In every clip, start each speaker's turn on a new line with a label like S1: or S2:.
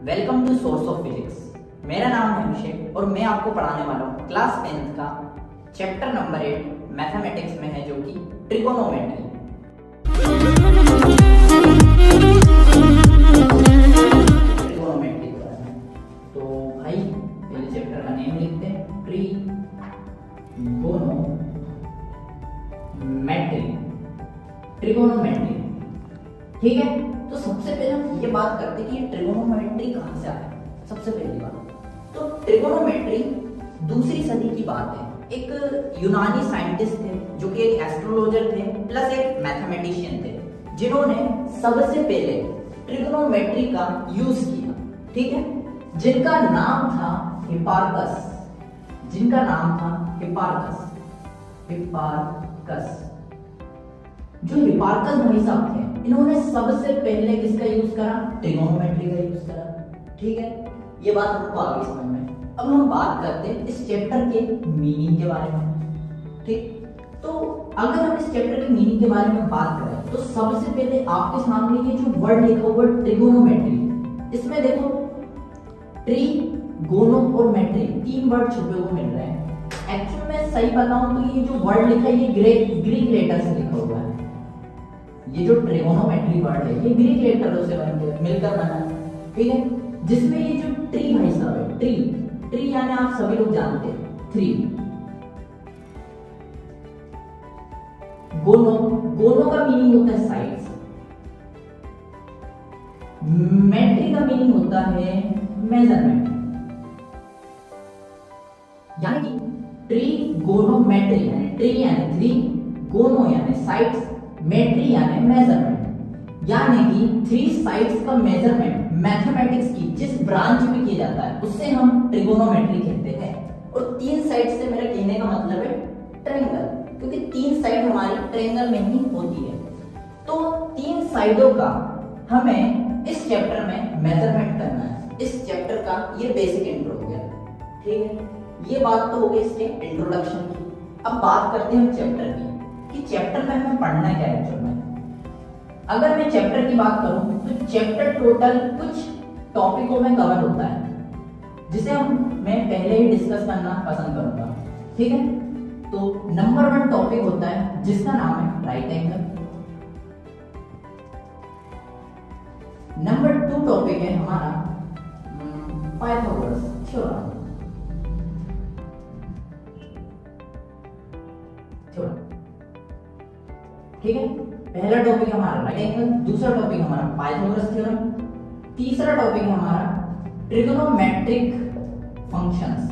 S1: Welcome to source of physics. मेरा नाम है अभिषेक और मैं आपको पढ़ाने वाला हूँ क्लास 10th का चैप्टर नंबर 8 मैथमेटिक्स में है, जो कि ट्रिगोनोमेट्री। ट्रिगोनोमेट्री के बारे में तो भाई पहले चैप्टर का नेम लिखते हैं, ट्रिगोनोमेट्री। ट्रिगोनोमेट्री, ठीक है। तो सबसे पहले हम ये बात करते हैं कि ट्रिगोनोमेट्री कहाँ से आया। सबसे पहली बात तो ट्रिगोनोमेट्री दूसरी सदी की बात है। एक यूनानी साइंटिस्ट थे जो कि एक एस्ट्रोलॉजर थे प्लस एक मैथमेटिशियन थे, जिन्होंने सबसे पहले ट्रिगोनोमेट्री का यूज किया, ठीक है। जिनका नाम था हिपार्कस। जो हिपार्कस भाई साहब थे, इन्होंने सबसे पहले किसका यूज करा? ट्रिगोनोमेट्री का यूज करा, ठीक है। ये बात हमको आगे समझ में। अब हम बात करते हैं इस चैप्टर के मीनिंग के बारे में, ठीक। तो अगर हम इस चैप्टर के मीनिंग के बारे में बात करें तो सबसे पहले आपके सामने ये जो वर्ड लिखा हुआ ट्रिगोनोमेट्री, इसमें देखो ट्री, गोनो और मेट्री, तीन वर्ड छुपे हुए मिल रहे हैं। एक्चुअली मैं सही बताऊं तो ये जो वर्ड लिखा है ये ग्रीक लेटर से लिखा हुआ है। ये जो ट्रिगोनोमेट्री वर्ड है ये ग्रीक लेटरों से मिलकर बना है, ठीक है। जिसमें ये जो ट्री भाई साहब है, ट्री यानी आप सभी लोग जानते हैं 3। गोनो का मीनिंग होता है साइड्स। मेट्री का मीनिंग होता है मेजरमेंट। यानी कि ट्रिगोनोमेट्री यानी ट्री यानी 3, गोनो यानी साइड्स, मेट्री यानी मेजरमेंट। यानी कि 3 साइड्स का मेजरमेंट मैथमेटिक्स की जिस ब्रांच में किया जाता है उससे हम ट्रिगोनोमेट्री कहते हैं। और 3 साइड से मेरा कहने का मतलब है ट्रायंगल, क्योंकि 3 साइड हमारी ट्रायंगल में ही होती है। तो 3 साइडों का हमें इस चैप्टर में मेजरमेंट करना है। इस चैप्टर का ये बेसिक इंट्रो हो गया, ठीक है। ये बात तो हो गई इसके इंट्रोडक्शन की। अब बात करते हैं हम चैप्टर की कि चैप्टर में हमें पढ़ना क्या है एक्चुअल में। अगर मैं चैप्टर की बात करूं तो चैप्टर टोटल कुछ टॉपिकों में कवर होता है, जिसे मैं पहले ही डिस्कस करना पसंद करूंगा, ठीक है। तो नंबर 1 टॉपिक होता है जिसका नाम है राइट एंगल। नंबर 2 टॉपिक है हमारा पाइथागोरस थ्योरम। ठीक है, पहला टॉपिक हमारा राइट एंगल, दूसरा टॉपिक हमारा पाइथागोरस थ्योरम, तीसरा टॉपिक हमारा trigonometric functions,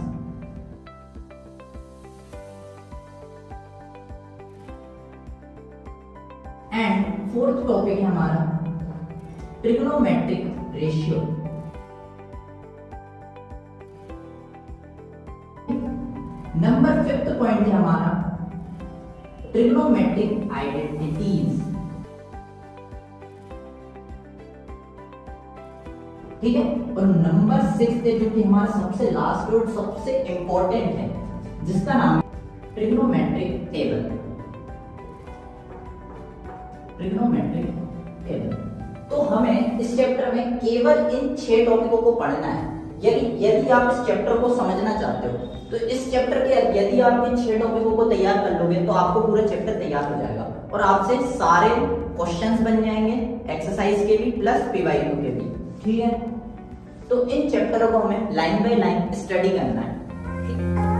S1: and fourth topic है हमारा trigonometric ratio. Number 5th point है हमारा ट्रिगोनोमेट्रिक आइडेंटिटीज, ठीक है। और नंबर 6 है जो कि हमारा सबसे लास्ट और सबसे इंपॉर्टेंट है, जिसका नाम है ट्रिगोनोमेट्रिक टेबल। तो हमें इस चैप्टर में केवल इन 6 टॉपिकों को पढ़ना है। यदि आप इस चैप्टर को समझना चाहते हो तो इस चैप्टर के यदि आप इन 6 टॉपिकों को तैयार कर लोगे तो आपको पूरा चैप्टर तैयार हो जाएगा और आपसे सारे क्वेश्चंस बन जाएंगे, एक्सरसाइज के भी प्लस पीवाईक्यू के भी, ठीक है। तो इन चैप्टरों को हमें लाइन बाय लाइन स्टडी करना है, ठीक है।